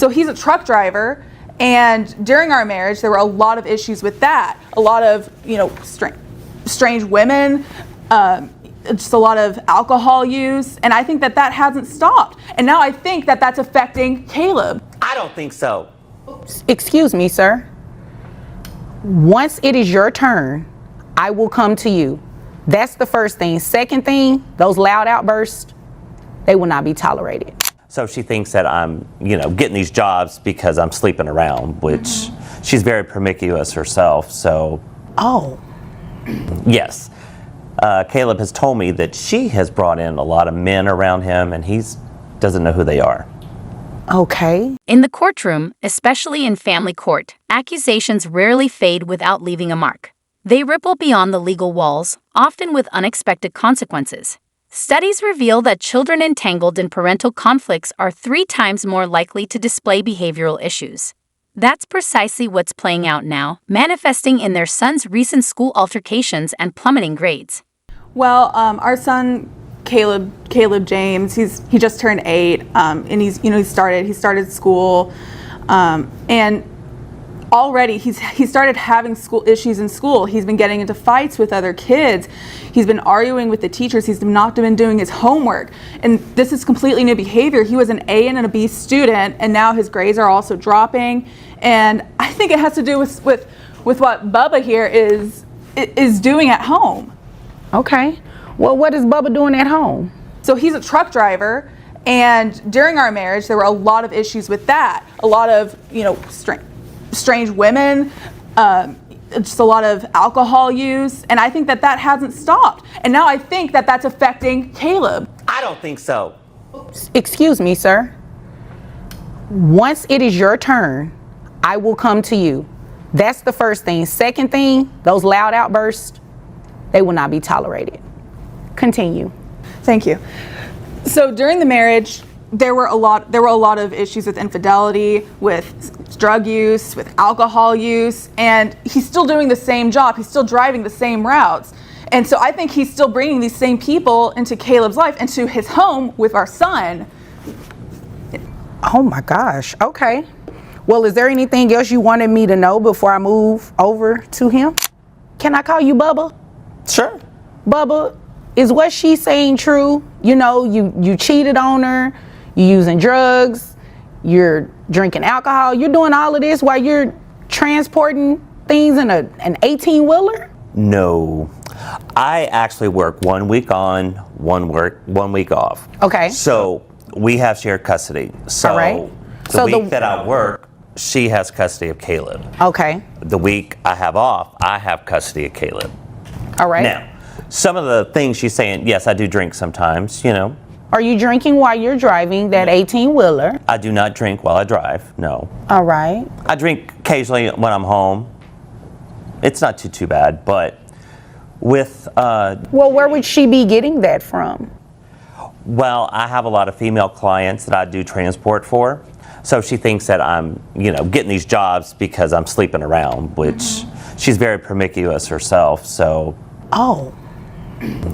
So he's a truck driver, and during our marriage, there were a lot of issues with that. A lot of, strange women, just a lot of alcohol use, and I think that that hasn't stopped. And now I think that that's affecting Caleb. I don't think so. Excuse me, sir. Once it is your turn, I will come to you. That's the first thing. Second thing, those loud outbursts, they will not be tolerated. So she thinks that I'm, getting these jobs because I'm sleeping around, which she's very promiscuous herself, so. Oh. Yes. Caleb has told me that she has brought in a lot of men around him and he doesn't know who they are. Okay. In the courtroom, especially in family court, accusations rarely fade without leaving a mark. They ripple beyond the legal walls, often with unexpected consequences. Studies reveal that children entangled in parental conflicts are 3 times more likely to display behavioral issues. That's precisely what's playing out now, manifesting in their son's recent school altercations and plummeting grades. Well, our son Caleb James, he just turned 8, and he started school, and already he started having school issues in school. He's been getting into fights with other kids. He's been arguing with the teachers. He's not been doing his homework, and this is completely new behavior. He was an A and a B student, and now his grades are also dropping. And I think it has to do with what Bubba here is doing at home. Okay. Well, what is Bubba doing at home? So he's a truck driver, and during our marriage, there were a lot of issues with that. A lot of, strange women, just a lot of alcohol use, and I think that that hasn't stopped. And now I think that that's affecting Caleb. I don't think so. Excuse me, sir. Once it is your turn, I will come to you. That's the first thing. Second thing, those loud outbursts, they will not be tolerated. Continue. Thank you. So during the marriage, there were a lot of issues with infidelity, with drug use, with alcohol use, and he's still doing the same job. He's still driving the same routes. And so I think he's still bringing these same people into Caleb's life, into his home with our son. Oh my gosh. Okay. Well, is there anything else you wanted me to know before I move over to him? Can I call you Bubba? Sure. Bubba, is what she's saying true? You cheated on her, you're using drugs, you're drinking alcohol, you're doing all of this while you're transporting things in an 18-wheeler? No. I actually work 1 week on, 1 week off. Okay. So we have shared custody. So all right. the week that I work, she has custody of Caleb. Okay. The week I have off, I have custody of Caleb. All right. Now, some of the things she's saying, yes, I do drink sometimes, Are you drinking while you're driving that 18-wheeler? I do not drink while I drive, no. All right. I drink occasionally when I'm home. It's not too bad, but with... Well, where would she be getting that from? Well, I have a lot of female clients that I do transport for. So she thinks that I'm, getting these jobs because I'm sleeping around, which she's very promiscuous herself, so... Oh.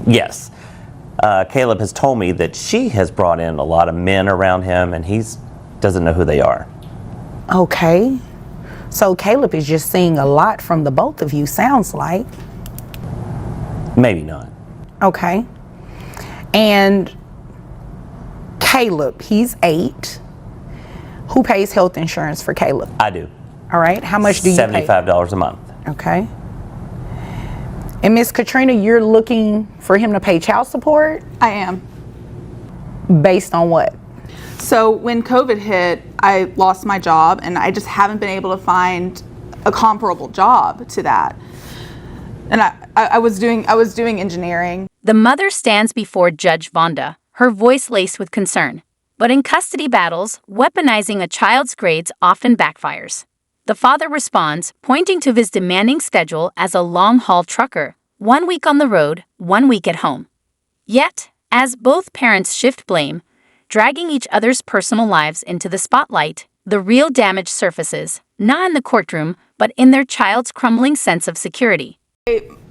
Yes. Caleb has told me that she has brought in a lot of men around him and he doesn't know who they are. Okay. So Caleb is just seeing a lot from the both of you, sounds like. Maybe not. Okay. And Caleb, he's 8. Who pays health insurance for Caleb? I do. All right. How much do you pay? $75 a month. Okay. And Miss Katrina, you're looking for him to pay child support? I am. Based on what? So when COVID hit, I lost my job, and I just haven't been able to find a comparable job to that. And I was doing engineering. The mother stands before Judge Vonda, her voice laced with concern. But in custody battles, weaponizing a child's grades often backfires. The father responds, pointing to his demanding schedule as a long-haul trucker, 1 week on the road, 1 week at home. Yet, as both parents shift blame, dragging each other's personal lives into the spotlight, the real damage surfaces, not in the courtroom, but in their child's crumbling sense of security.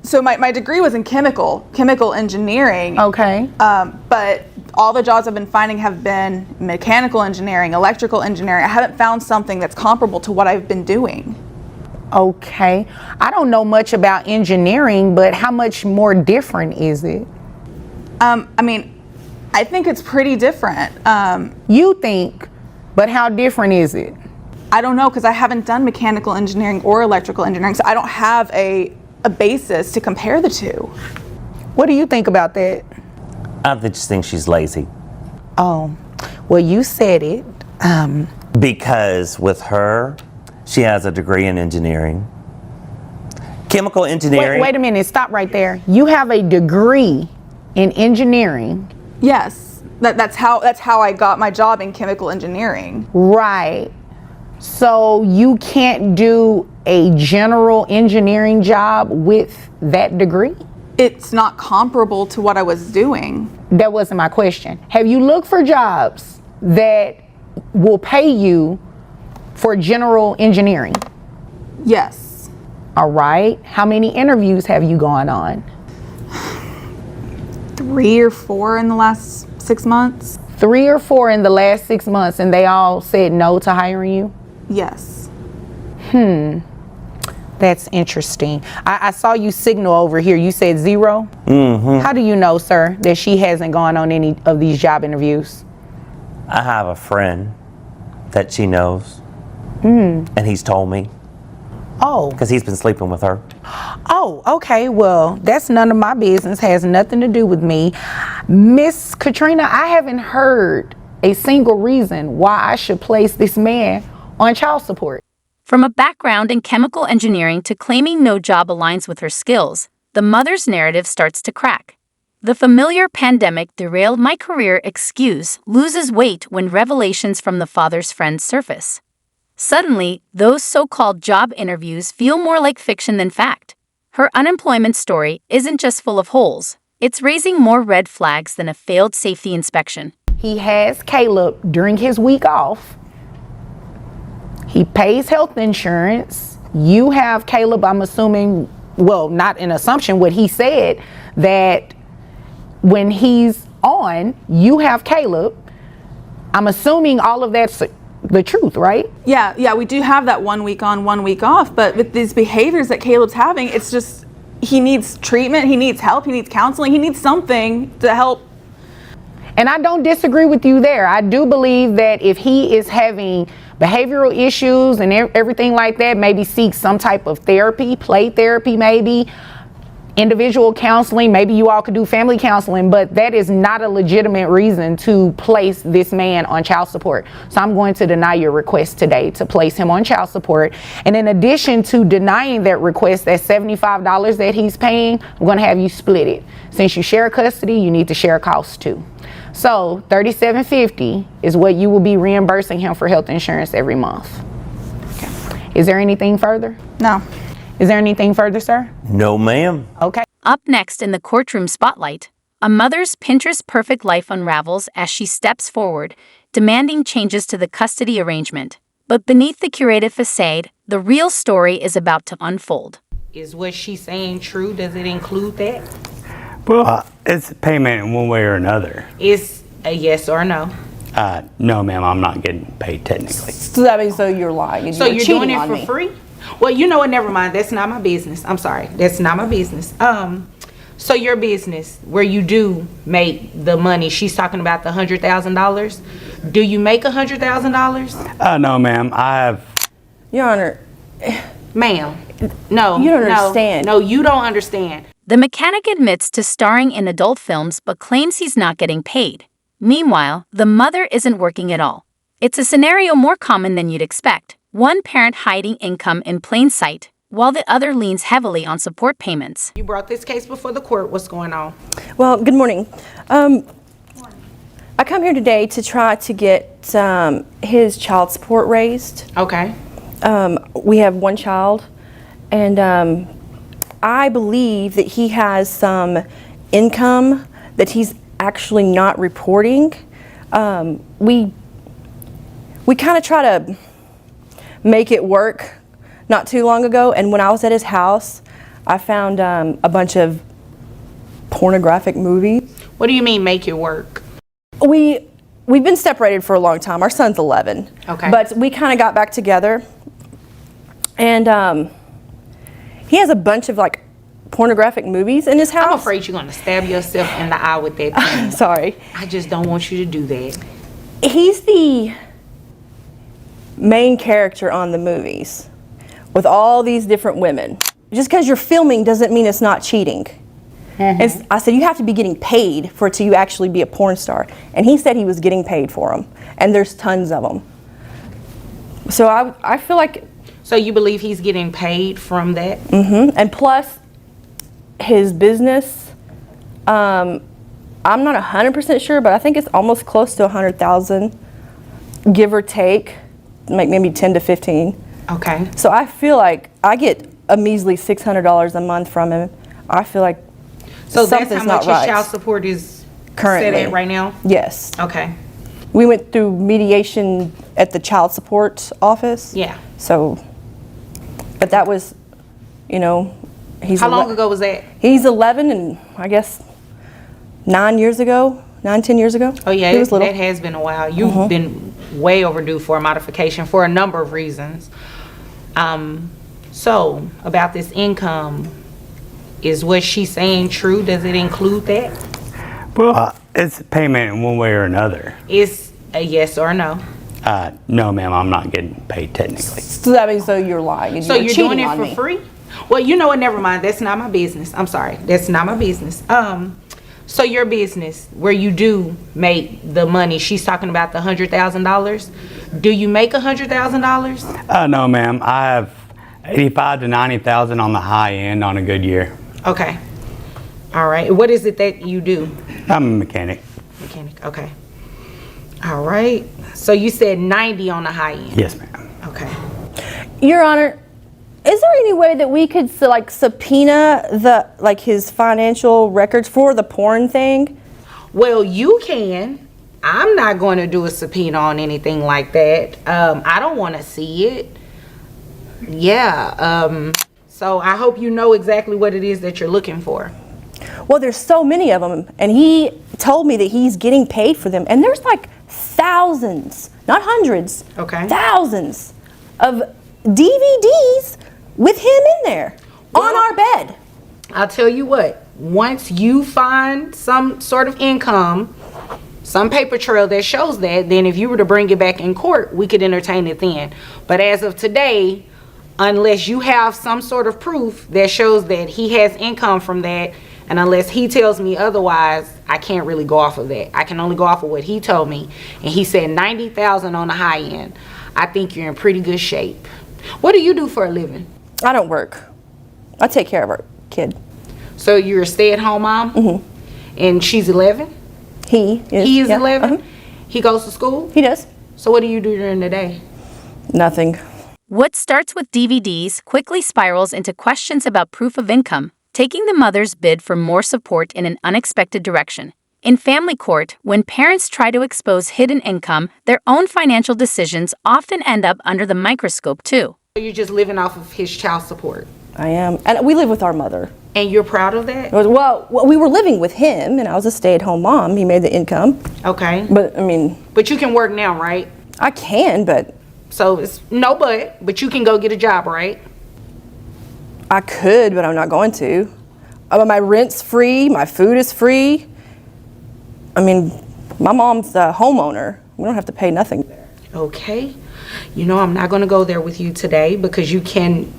So my degree was in chemical engineering. Okay. But all the jobs I've been finding have been mechanical engineering, electrical engineering. I haven't found something that's comparable to what I've been doing. Okay. I don't know much about engineering, but how much more different is it? I mean, I think it's pretty different. You think, but how different is it? I don't know, because I haven't done mechanical engineering or electrical engineering, so I don't have a basis to compare the two. What do you think about that? I just think she's lazy. Oh, well, you said it. Because with her, she has a degree in engineering. Chemical engineering. Wait a minute, stop right there. You have a degree in engineering. Yes, that's how I got my job in chemical engineering. Right. So you can't do a general engineering job with that degree? It's not comparable to what I was doing. That wasn't my question. Have you looked for jobs that will pay you for general engineering? Yes. All right. How many interviews have you gone on? 3 or 4 in the last 6 months. 3 or 4 in the last 6 months, and they all said no to hiring you? Yes. That's interesting. I saw you signal over here. You said 0? Mm-hmm. How do you know, sir, that she hasn't gone on any of these job interviews? I have a friend that she knows. And he's told me. Oh. Because he's been sleeping with her. Oh, okay. Well, that's none of my business. Has nothing to do with me. Miss Katrina, I haven't heard a single reason why I should place this man on child support. From a background in chemical engineering to claiming no job aligns with her skills, the mother's narrative starts to crack. The familiar pandemic derailed my career excuse loses weight when revelations from the father's friends surface. Suddenly, those so-called job interviews feel more like fiction than fact. Her unemployment story isn't just full of holes, it's raising more red flags than a failed safety inspection. He has Caleb during his week off. He pays health insurance. You have Caleb, I'm assuming, well, not an assumption, what he said, that when he's on, you have Caleb. I'm assuming all of that's the truth, right? Yeah, we do have that 1 week on, 1 week off, but with these behaviors that Caleb's having, it's just, he needs treatment, he needs help, he needs counseling, he needs something to help. And I don't disagree with you there. I do believe that if he is having behavioral issues and everything like that, maybe seek some type of therapy, play therapy maybe, individual counseling, maybe you all could do family counseling, but that is not a legitimate reason to place this man on child support. So I'm going to deny your request today to place him on child support. And in addition to denying that request, that $75 that he's paying, I'm going to have you split it. Since you share custody, you need to share costs too. So $37.50 is what you will be reimbursing him for health insurance every month. Okay. Is there anything further? No. Is there anything further, sir? No, ma'am. Okay. Up next in the courtroom spotlight, a mother's Pinterest perfect life unravels as she steps forward, demanding changes to the custody arrangement. But beneath the curated facade, the real story is about to unfold. Is what she's saying true? Does it include that? Well, it's payment in one way or another. Is a yes or no? No, ma'am, I'm not getting paid technically. So that means you're lying and So you're you're cheating doing it on for me. free? Well, you know what? Never mind. That's not my business. I'm sorry. That's not my business. So your business, where you do make the money, she's talking about the $100,000. Do you make $100,000? No, ma'am, I have. Your Honor, Ma'am, no. You don't no, understand. No, you don't understand. The mechanic admits to starring in adult films but claims he's not getting paid. Meanwhile, the mother isn't working at all. It's a scenario more common than you'd expect. One parent hiding income in plain sight, while the other leans heavily on support payments. You brought this case before the court. What's going on? well, good morning. I come here today to try to get his child support raised. Okay. We have one child, and I believe that he has some income that he's actually not reporting. We kind of try to make it work not too long ago, and when I was at his house, I found a bunch of pornographic movies. What do you mean make it work? We've been separated for a long time. Our son's 11. Okay. But we kind of got back together, and he has a bunch of like pornographic movies in his house. I'm afraid you're gonna stab yourself in the eye with that pen. Sorry. I just don't want you to do that. He's the main character on the movies with all these different women. Just because you're filming doesn't mean it's not cheating. And I said, you have to be getting paid for it to you actually be a porn star. And he said he was getting paid for them. And there's tons of them. So I feel like, So you believe he's getting paid from that? and plus his business, I'm not 100% sure, but I think it's almost close to 100,000, give or take, like maybe 10 to 15. Okay. So I feel like I get a measly $600 a month from him. I feel like So that's something's how not much right. his child support is Currently. set at right now? Yes. Okay. We went through mediation at the child support office. Yeah. So, but that was, he's How long ago was that? He's 11, and I guess 10 years ago. Oh yeah, He was little. that has been a while. You've been way overdue for a modification for a number of reasons. So about this income, is what she's saying true? Does it include that? Well, it's payment in one way or another. Is a yes or no? No, ma'am, I'm not getting paid technically. So that means you're lying. And So you're cheating doing it on for me. free? Well, you know what? Never mind. That's not my business. I'm sorry. That's not my business. So your business, where you do make the money, she's talking about the $100,000. Do you make $100,000? No, ma'am, I have 85 to 90,000 on the high end on a good year. Okay. All right. What is it that you do? I'm a mechanic. Mechanic. Okay. All right. So you said 90 on the high end. Yes, ma'am. Okay. Your Honor, is there any way that we could subpoena his financial records for the porn thing? Well, you can. I'm not going to do a subpoena on anything like that. I don't want to see it. Yeah. So I hope you know exactly what it is that you're looking for. Well, there's so many of them, and he told me that he's getting paid for them, and there's like thousands, not hundreds, Okay. thousands of DVDs with him in there on our bed. I'll tell you what, once you find some sort of income, some paper trail that shows that, then if you were to bring it back in court, we could entertain it then. But as of today, unless you have some sort of proof that shows that he has income from that, and unless he tells me otherwise, I can't really go off of that. I can only go off of what he told me. And he said 90,000 on the high end. I think you're in pretty good shape. What do you do for a living? I don't work. I take care of our kid. So you're a stay-at-home mom? Mm-hmm. And she's 11? He is. He is yeah, 11? He goes to school? He does. So what do you do during the day? Nothing. What starts with DVDs quickly spirals into questions about proof of income, taking the mother's bid for more support in an unexpected direction. In family court, when parents try to expose hidden income, their own financial decisions often end up under the microscope too. So you're just living off of his child support? I am. And we live with our mother. And you're proud of that? Well, we were living with him, and I was a stay-at-home mom. He made the income. Okay. But, I mean, But you can work now, right? I can, but So it's no but you can go get a job, right? I could, but I'm not going to. My rent's free. My food is free. I mean, my mom's the homeowner. We don't have to pay nothing there. Okay. You know, I'm not going to go there with you today because you can,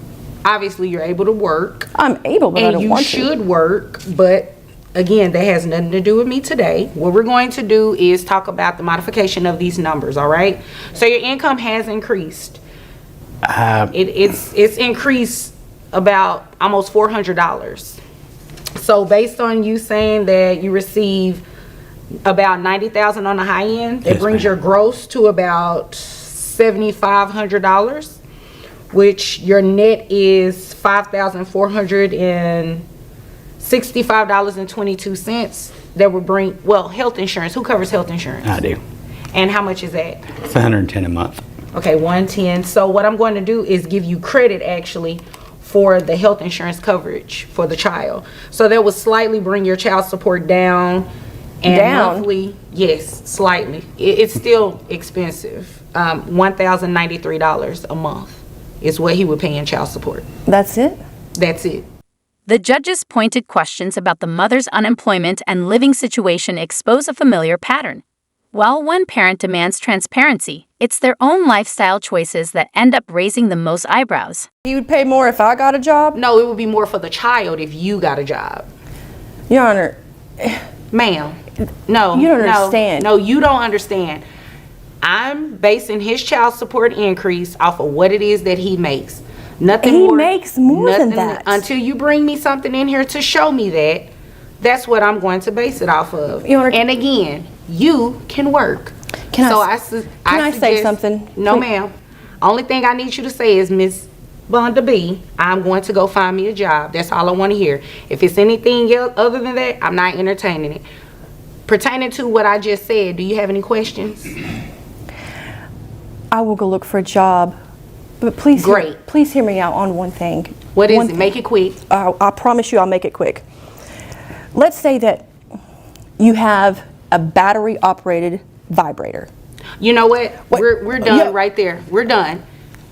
obviously you're able to work. I'm able, but I And don't you want to. should work, but again, that has nothing to do with me today. What we're going to do is talk about the modification of these numbers, all right? So your income has increased. It's increased about almost $400. So based on you saying that you receive about 90,000 on the high end, that Yes, brings ma'am. your gross to about $7,500, which your net is $5,465.22. That would bring, well, health insurance. Who covers health insurance? I do. And how much is that? It's 110 a month. Okay, 110. So what I'm going to do is give you credit actually for the health insurance coverage for the child. So that will slightly bring your child support down, And Down. monthly, yes, slightly. It's still expensive. $1,093 a month is what he would pay in child support. That's it? That's it. The judge's pointed questions about the mother's unemployment and living situation expose a familiar pattern. While one parent demands transparency, it's their own lifestyle choices that end up raising the most eyebrows. He would pay more if I got a job? No, it would be more for the child if you got a job. Your Honor, Ma'am, no. You don't no, understand. No, you don't understand. I'm basing his child support increase off of what it is that he makes. Nothing He more. makes more than nothing- that. Until you bring me something in here to show me that, that's what I'm going to base it off of. Your Honor- And again, you can work. Can so I say suggest- something? No, Please. ma'am. Only thing I need you to say is, Miss Vonda B, I'm going to go find me a job. That's all I want to hear. If it's anything else other than that, I'm not entertaining it. Pertaining to what I just said, do you have any questions? I will go look for a job. But please, Great. Please hear me out on one thing. What is One it? Make it quick. I promise you I'll make it quick. Let's say that you have a battery operated vibrator. You know what? Wait, We're done yeah. right there. We're done.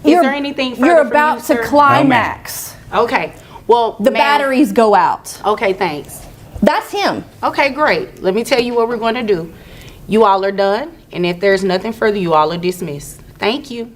Is You're- there anything further You're from about you, to sir? climax. Okay. Well, The ma'am- batteries go out. Okay, thanks. That's him. Okay, great. Let me tell you what we're going to do. You all are done, and if there's nothing further, you all are dismissed. Thank you.